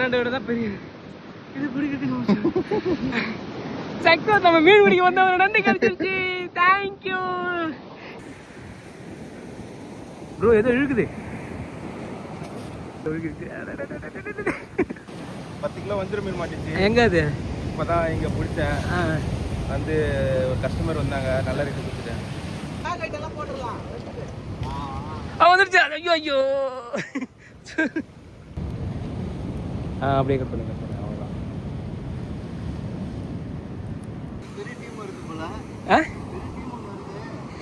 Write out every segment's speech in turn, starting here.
அண்ணாண்ட விட தான் பெரிய இது பிடிக்கிறதுக்கு சக்சஸ். நம்ம மீன் பிடிக்க வந்தவங்க நன்றி கிடைச்சிருச்சு. Thank you bro. ஏதோ இழுக்குது. 10 கிலோ வஞ்சிர மீன் மாட்டிச்சு. எங்க அது? இப்பதான் இங்க பிடிச்சேன். வந்து ஒரு கஸ்டமர் வந்தாங்க, நல்ல ரேட்டு கொடுத்துட்டேன். வந்துருச்சு. ஐயோ ஐயோ. அப்படியே கட் பண்ணுங்க. அவ்வளோதான்.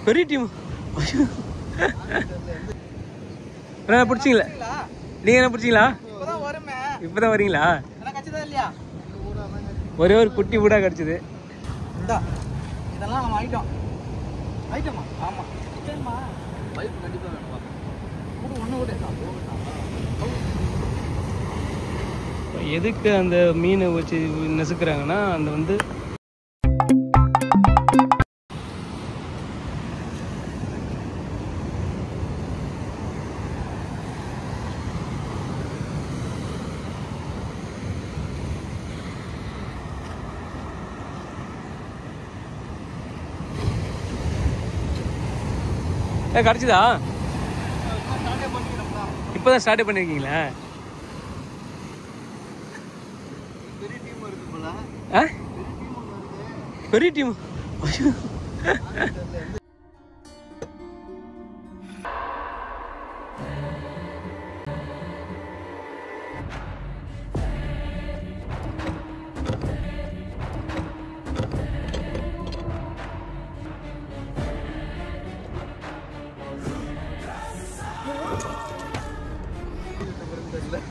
பெரிய டீம் பிடிச்சிங்களா? நீங்க என்ன பிடிச்சிங்களா? இப்பதான் வரீங்களா? ஒரே ஒரு குட்டி கூட கிடைச்சது. இதெல்லாம் நம்ம ஐட்டம் ஐட்டமா? ஆமா பைப் கண்டிப்பா வேணுமா? எதுக்கு அந்த மீனை வச்சு நசுக்குறாங்கன்னா அந்த வந்து கிடைச்சதா? இப்பதான் ஸ்டார்ட் பண்ணிருக்கீங்களா? பெரிய டீம்.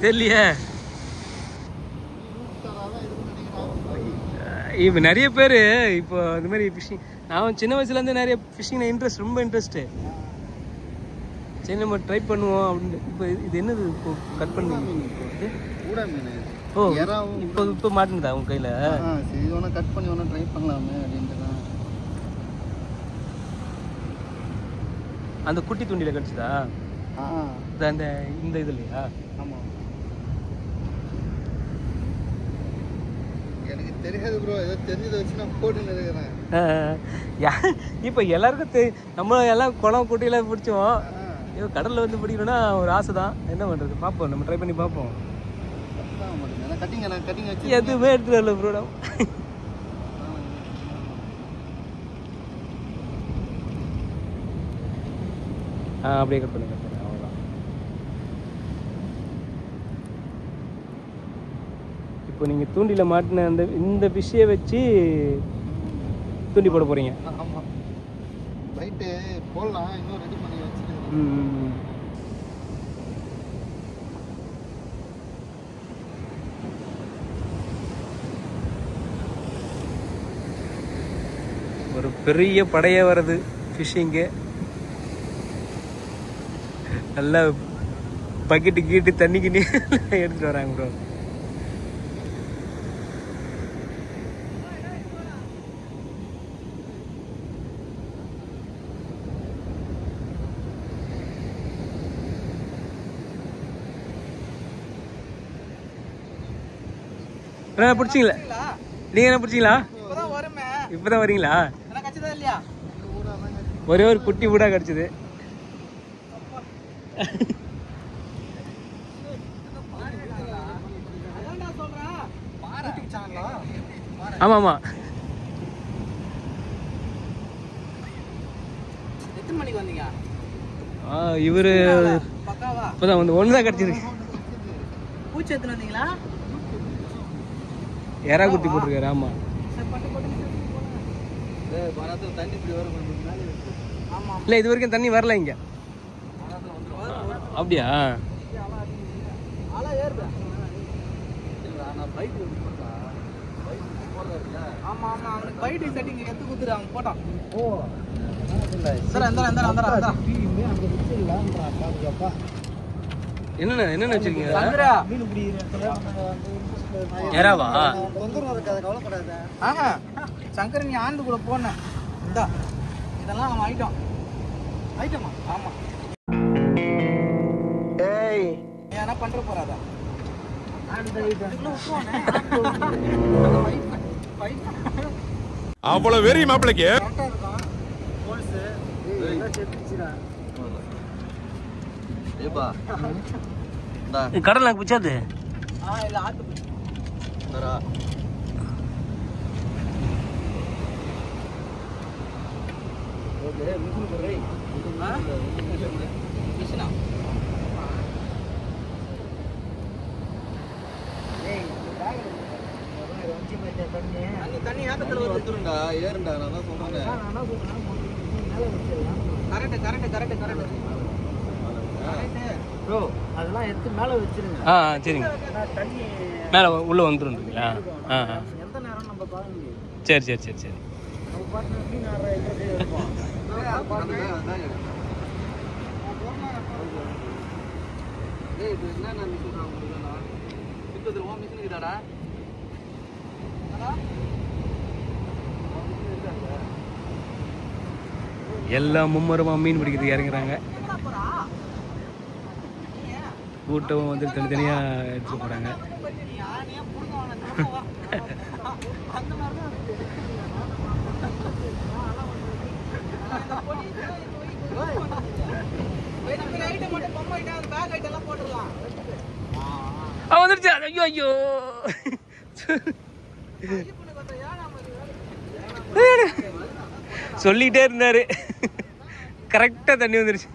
தெரியலையே. இப்போ நிறைய பேர் இப்போ இந்த மாதிரி ஃபிஷிங், நான் சின்ன வயசுலேருந்து நிறைய ஃபிஷிங் இன்ட்ரெஸ்ட், ரொம்ப இன்ட்ரெஸ்ட்டு. சரி நம்ம ட்ரை பண்ணுவோம் அப்படின்னு. இப்போ இது என்னது? இப்போ கட் பண்ணி ஓ இப்போ மாட்டுனதா உங்கள் கையில்? சரி ஒன்று கட் பண்ணி ஒன்று ட்ரை பண்ணலாமே அப்படின்ட்டு தான். அந்த குட்டி தூண்டியில் கிடச்சிதா? அந்த இந்த இது இல்லையா? ஆமாம், எனக்கு தெரியாது ப்ரோ. ஏதோ தெரிஞ்சதை வச்சு நான் போட்டுன்னு இருக்கிறேன். இப்போ எல்லாருக்கும் நம்ம எல்லாம் குளம் குட்டியெல்லாம் பிடிச்சோம். ஏதோ கடலில் வந்து பிடிக்கணும்னா ஒரு ஆசை தான். என்ன பண்ணுறது, பார்ப்போம், நம்ம ட்ரை பண்ணி பார்ப்போம். எதுவுமே எடுத்துட்டு வரல ப்ரோ. அப்படியே கட் பண்ணுங்க. அவ்வளோதான். இப்போ நீங்கள் தூண்டியில் மாட்டின அந்த இந்த ஃபிஷ்ஷை வச்சு தூண்டி போட போகிறீங்க? ஆமாம், ரைட்டு போடலாம். இன்னும் ரெடி பண்ணி வச்சுருக்கேன். ஒரு பெரிய படையே வருது ஃபிஷ்ஷிங்கு. நல்லா பக்கெட்டு கீட்டு தண்ணிக்கு எடுத்துட்டு வராங்க ப்ரோ. பிடிச்சிங்களா? நீங்க என்ன பிடிச்சிங்களா? இப்பதான் வரீங்களா? ஒரே ஒரு குட்டி கூட கிடைச்சது. ஆமா ஆமா. எத்தனை மணிக்கு வந்தீங்க? இவரு இப்பதான் வந்து ஒண்ணுதான் கிடைச்சிருக்கு. பூச்சி எத்தனை வந்தீங்களா? எறா குட்டி போட்டிருக்காரு. ஆமா, இல்ல இது வரைக்கும் தண்ணி வரல இங்க. அப்படியா? என்னென்ன வச்சிருக்கீங்க? எறாவா? சங்கர் நீ ஆண்டு கூட போன இதெல்லாம் நம்ம ஐட்டம் ஐட்டமா? ஆமா. ஏய், என்ன பண்ற போறாதா? அவ்வளவு வெறி மாப்பிளைக்கு கடல் பிடிச்சாது தண்ணி ஏத்தத்துல வந்துருண்டா ஏறுண்டா நான் தான் சொல்றேன் கரெக்ட் ப்ரோ அதெல்லாம் எடுத்து மேல வச்சிருங்க சரிங்க தண்ணி மேலே உள்ளே வந்துருங்களா எந்த நேரம் நம்ம பார்க்க முடியும் சரி நம்ம பார்த்து மீன் ஆடுற இதே இருக்கும் ஏய் இது என்ன நான் சொல்றேன் உங்களுக்கு நான் இப்போது ஓ மிஷின் இருக்குடா எல்லாம் மும்மரமா மீன் பிடிக்கிறதுக்கு இறங்குறாங்க. கூட்டம் வந்து தனித்தனியா எடுத்துட்டு போறாங்க. வந்துருச்சு. ஐயோ ஐயோ சொல்லிட்டே இருந்தாரு. கரெக்டா தண்ணி வந்துருச்சு.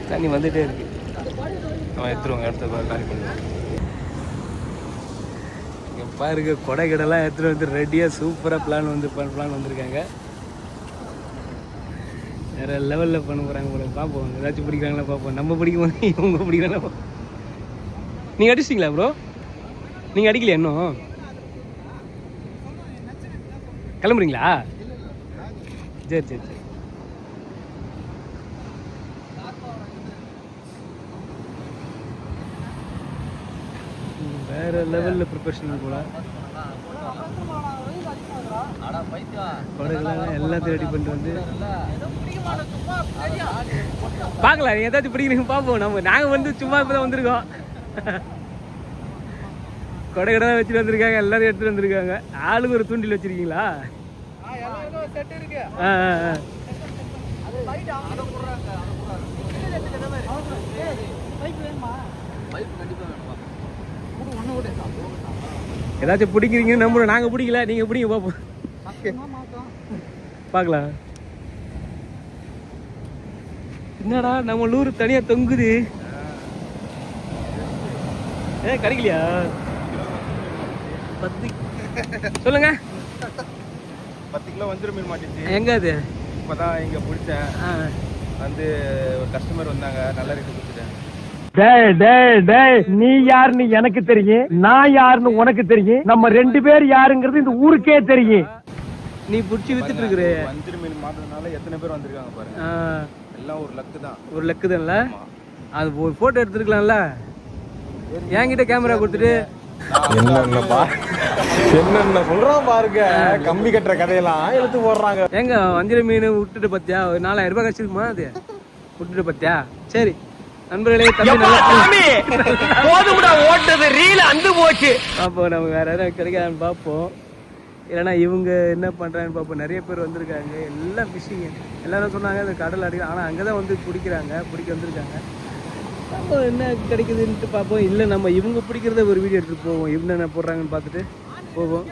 தண்ணி வந்துட்டே இருக்கு. அவன் எடுத்துருவாங்க. எடுத்து காலி பண்ணுவாங்க. இங்கே பாருங்க, கொடை கடைலாம் எடுத்துகிட்டு வந்து ரெடியாக சூப்பராக பிளான் வந்திருக்காங்க. வேறு லெவலில் பண்ண போகிறாங்க போல. பார்ப்போம் ஏதாச்சும் பிடிக்கிறாங்களா பார்ப்போம். நம்ம பிடிக்கும் போது இவங்க பிடிக்கிறாங்களா பார்ப்போம். நீங்கள் அடிச்சிட்டிங்களா ப்ரோ? நீங்கள் அடிக்கலையா இன்னும்? கிளம்புறீங்களா? சரி சரி சரி. வேற லெவலில் ப்ரிப்பரேஷன் போல. படகுலாம் எல்லாத்தையும் ரெடி பண்ணிட்டு வந்து பார்க்கலாம். ஏதாச்சும் பிடிக்கிறீங்க பார்ப்போம். நாங்கள் வந்து சும்மா இப்போ தான் வந்திருக்கோம். கொடை கடை தான் வச்சுட்டு வந்திருக்காங்க. எல்லாரும் எடுத்துட்டு வந்திருக்காங்க. ஆளுக்கு ஒரு தூண்டில் வச்சிருக்கீங்களா? ஏதாச்சும் பிடிக்கிறீங்கன்னு நம்புறோம். நாங்கள் பிடிக்கல, நீங்கள் பிடிங்க பார்ப்போம். பார்க்கலாம். என்னடா நம்ம லூர் தனியாக தொங்குது. கிடைக்கலையா? 10 சொல்லுங்க. 10 கிலோ வஞ்சிரம் மீன் மாட்டிச்சு. எங்க அது? இப்பதான் இங்க பிடிச்சேன். வந்து ஒரு கஸ்டமர் வந்தாங்க, நல்ல ரேட்டு கொடுத்துட்டேன். நீ யாருன்னு எனக்கு தெரியும், நான் யாருன்னு உனக்கு தெரியும். நம்ம 2 பேர் யாருங்கிறது இந்த ஊருக்கே தெரியும். நீ புடிச்சு வித்துட்டு இருக்கிற வஞ்சிரம் மீன் மாட்டுறதுனால எத்தனை பேர் வந்திருக்காங்க பாருங்க. எல்லாம் ஒரு லக்கு தான். ஒரு லக்கு தான்ல. அது ஒரு போட்டோ எடுத்துருக்கலாம்ல. என்கிட்ட கேமரா கொடுத்துட்டு என்ன சொல்றான் பாருங்க. கம்பி கட்டுற கதையெல்லாம் எடுத்து போடுறாங்க. எங்க வஞ்சிரம் மீன் விட்டுட்டு பத்தியா? ஒரு 4000 ரூபாய் கழிச்சிருக்குமா? அது விட்டுட்டு பத்தியா? சரி நண்பர்களே, ஓட்டது ரீல் அந்து போச்சு. அப்போ நம்ம வேற யாரும் கிடைக்காதுன்னு பார்ப்போம். இல்லைன்னா இவங்க என்ன பண்றாங்கன்னு பார்ப்போம். நிறைய பேர் வந்திருக்காங்க. எல்லாம் ஃபிஷிங். எல்லாரும் சொன்னாங்க இந்த கடல் அடி, ஆனால் அங்கே தான் வந்து பிடிக்க வந்திருக்காங்க. அப்போ என்ன கிடைக்குதுன்ட்டு பார்ப்போம். இல்லை நம்ம இவங்க பிடிக்கிறத ஒரு வீடியோ எடுத்துட்டு போவோம். இவங்க என்ன போடுறாங்கன்னு பார்த்துட்டு போவோம்.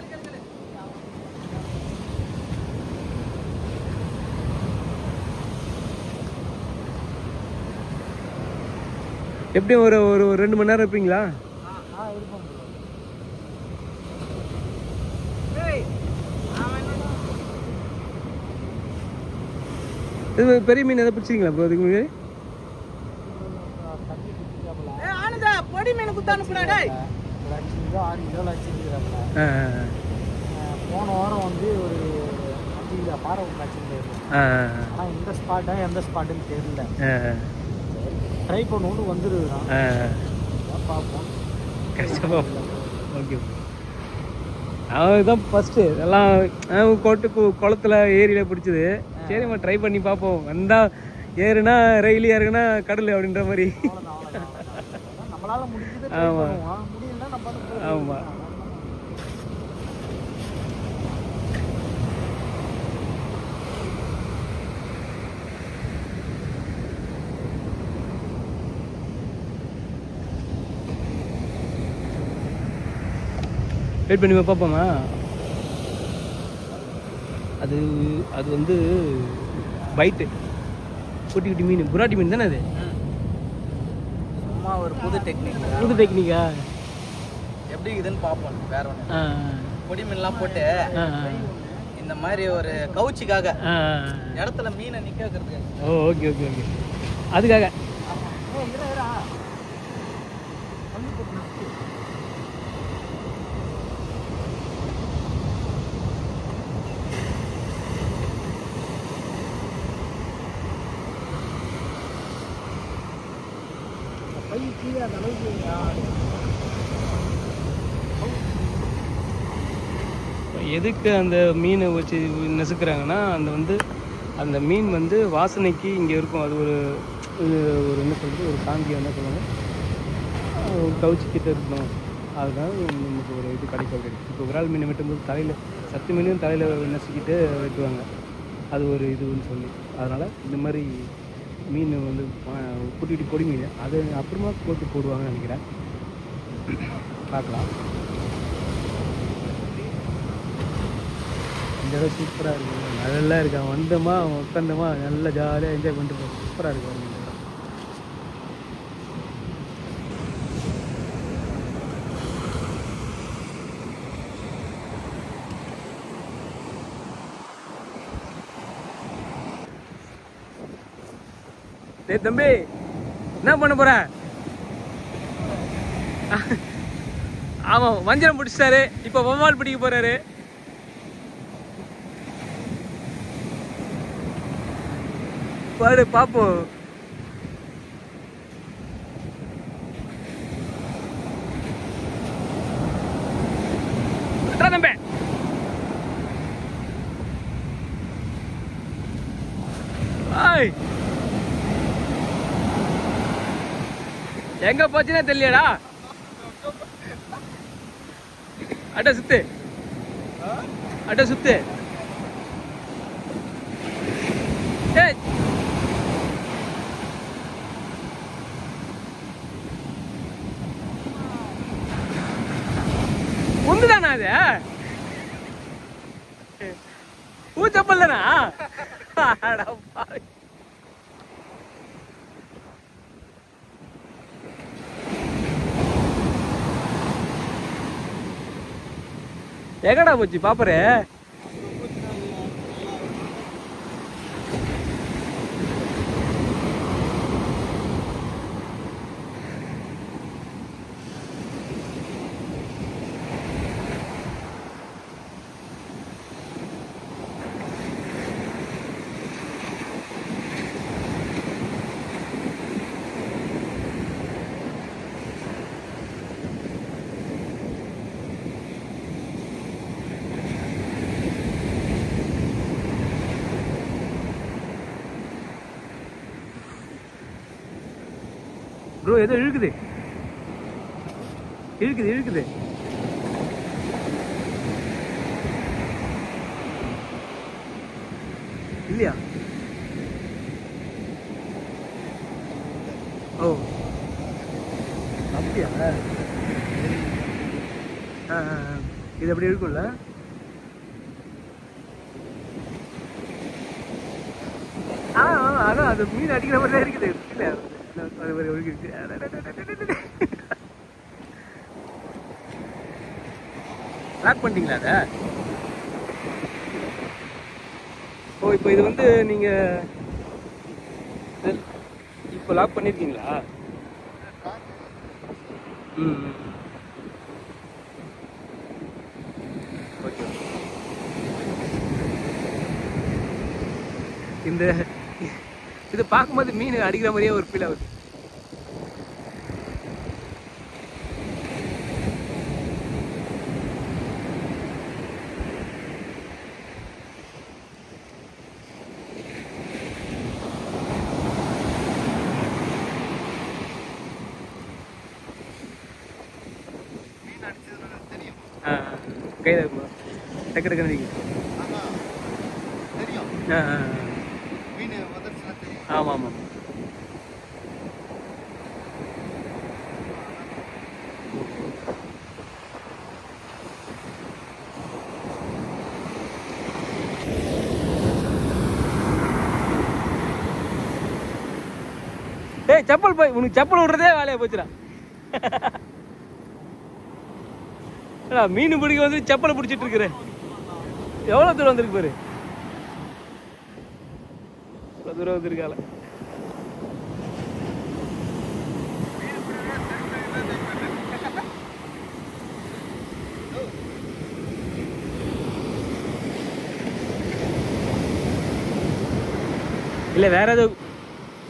எப்படியும் ஒரு 2 மணி நேரம் இருப்பீங்களா? இது பெரிய மீன் எதாவது பிடிச்சிங்களா ப்ரோ? இதுக்கு முன்னாடி போன வாரம் வந்து ஒரு 5 கிலோ பாறை காய்ச்சிருந்தேன். ஆனால் இந்த ஸ்பாட்டா எந்த ஸ்பாட்டுன்னு தெரியல. ட்ரை பண்ணுவோன்னு வந்துருக்குறான். பார்ப்போம். ஓகே. அதுதான் ஃபஸ்ட்டு எல்லாம் கொட்டு குளத்துல ஏரியில் பிடிச்சது. சரிம்மா ட்ரை பண்ணி பார்ப்போம், வந்தால் ஏறுனா ரயில், ஏறுனா கடல் அப்படின்ற மாதிரி. நம்மளால முடிஞ்சது ஆமாம் முடியலன்னா நம்ம ஆமாம். வெயிட் பண்ணி பார்ப்போமா? அது அது வந்து பைட்டு குட்டி குட்டி மீன், புராட்டி மீன் தானே அது? சும்மா ஒரு புது டெக்னிக். புது டெக்னிக்கா? எப்படி இதுன்னு பார்ப்போம். வேற ஒன்று பொடி மீன்லாம் போட்டு இந்த மாதிரி ஒரு கவுச்சிக்காக இடத்துல மீனை நிற்க வைக்கிறதுக்கு. ஓ ஓகே ஓகே ஓகே, அதுக்காக. எதுக்கு அந்த மீனை வச்சு நெசுக்கிறாங்கன்னா, அந்த மீன் வந்து வாசனைக்கு இங்கே இருக்கும். அது ஒரு என்ன சொல்கிறது, ஒரு காங்கி என்ன சொல்லுவாங்க, ஒரு கவுச்சிக்கிட்ட இருக்கணும். அதுதான் நமக்கு ஒரு இது கிடைக்கும். இப்போ விரால் மீனை வெட்டும்போது தலையில், சத்து மீனையும் தலையில் நெசுக்கிட்டு வெட்டுவாங்க. அது ஒரு இதுன்னு சொல்லி, அதனால் இந்த மாதிரி மீன் வந்து குட்டி குட்டி பொடி மீன் அது அப்புறமா போட்டு போடுவாங்கன்னு நினைக்கிறேன். பார்க்கலாம். இந்த இடம் சூப்பராக இருக்கும், நல்லா இருக்கான். வந்தோமா உட்காந்தோமா நல்லா ஜாலியாக என்ஜாய் பண்ணிட்டு சூப்பராக இருக்கும். டேய் தம்பி, என்ன பண்ண போற? ஆமாம், வஞ்சரம் பிடிச்சிட்டாரு, இப்போ வவ்வால் பிடிக்க போறாரு. பாரு பாப்போம். தம்பி எங்க போச்சுன்னா தெரியலடா. அட சுத்து, அட சுத்து. உந்துதானா அது? பூச்சப்பல்லனா? எங்கடா போச்சு பாப்பரே? ப்ரோ ஏதோ இழுக்குது, இழுக்குது இழுக்குது. இல்லையா? ஓ அப்படியா? இது அப்படி இருக்கும்ல. அதான் அது மீன் அடிக்கிற மாதிரி தான் இருக்குது. இல்லை லாக் பண்ணிட்டீங்களா அதை? ஓ இப்போ இது வந்து நீங்க இப்போ லாக் பண்ணிருக்கீங்களா? ம் ஓகே. இந்த இது பார்க்கும்போது மீன் அடிக்கிற மாதிரியே ஒரு ஃபீல் ஆகுது. கையில் இருக்குமா டக்கு டக்குன்னு நிற்கும். ஆமாம் ஆமாம். ஏய் செப்பல் போய் உனக்கு செப்பல் விடுறதே வேலையை போச்சுடா. மீன் பிடிக்க வந்து செப்பலை பிடிச்சிட்டு இருக்கிறேன். எவ்வளோ தூரம் வந்திருக்கு பாரு. இவ்வளோ தூரம் வந்திருக்கால. இல்லை வேற ஏதோ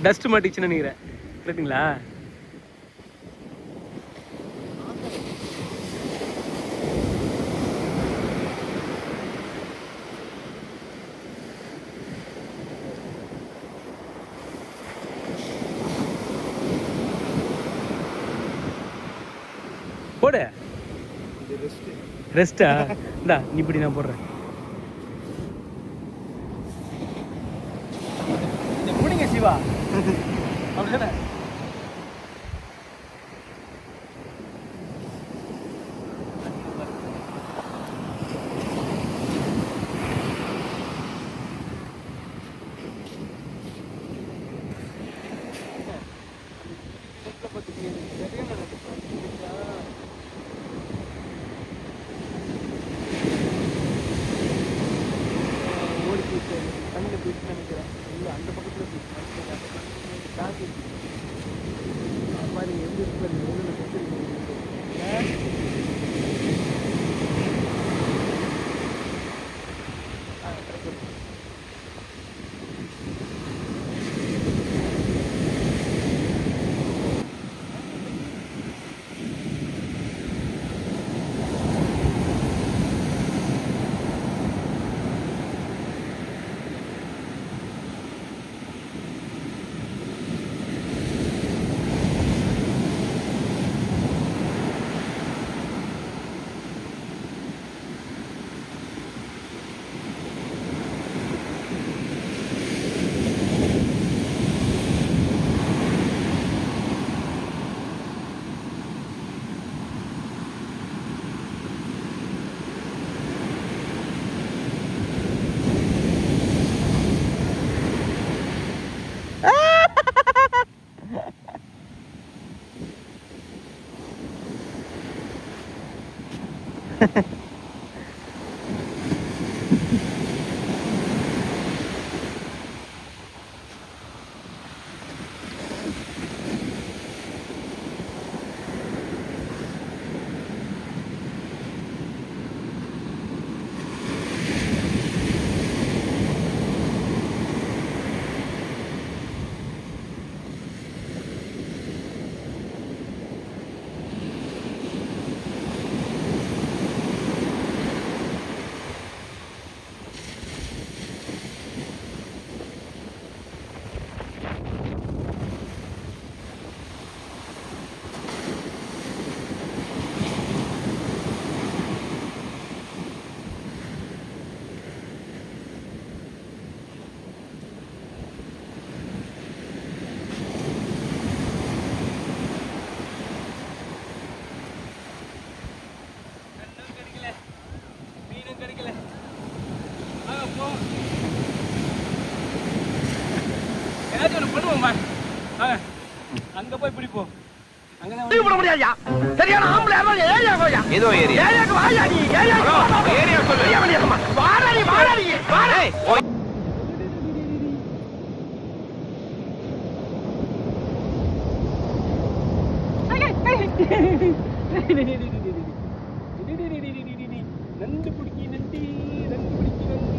டஸ்ட் மாட்டிச்சுன்னு நினைக்கிறேன். கேட்டுங்களா? போடு. ரெஸ்டா? இந்தா நீ இப்படி நான் போடுறேன். முடிங்க சிவா. அப்படிதானே? தண்ணியில் போயிட்டு நினைக்கிறேன். இல்லை அந்த பக்கத்தில் போயிட்டு மாதிரி எந்த அங்க போய் பிடிப்போம். அங்கதான் முடியாதுயா. சரியான ஆம்பளை ஏரியா போயா. ஏதோ ஏரியா. ஏரியாக்கு வாயா நீ. ஏரியா சொல்லு. வாடா நீ வாடா. நண்டு பிடிக்கி நண்டு பிடிக்கி நண்டு.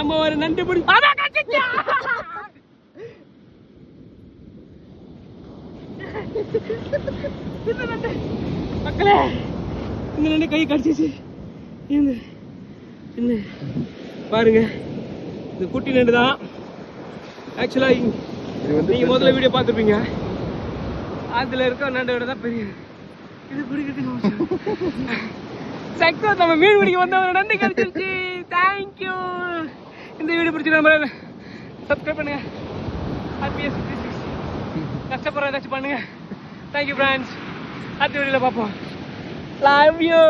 நம்ம ஒரு நண்டு பிடி மக்களே இந்த நண்டு கை கடிச்சிச்சு. என்ன பாருங்க, இந்த குட்டி நண்டு தான். ஆக்சுவலா நீங்க முதல்ல வீடியோ பார்த்துருப்பீங்க. அதுல இருக்க நண்டோட தான் பெரிய. இது பிடிக்கிறதுக்கு சக்சஸ். நம்ம மீன் பிடிக்க வந்த ஒரு நண்டு கிடைச்சிருச்சு. தேங்க்யூ. இந்த வீடியோ பிடிச்சி நம்ம சப்ஸ்கிரைப் பண்ணுங்க. ஹாப்பியஸ் கஷ்டப்படுற ஏதாச்சும் பண்ணுங்க. Thank you friends. அடுத்த வீடியோல பார்ப்போம். Love you.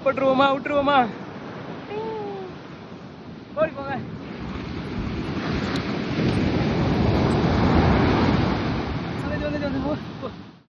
போட்டுருவோமா விட்டுருவோமா? ஓடி போங்க.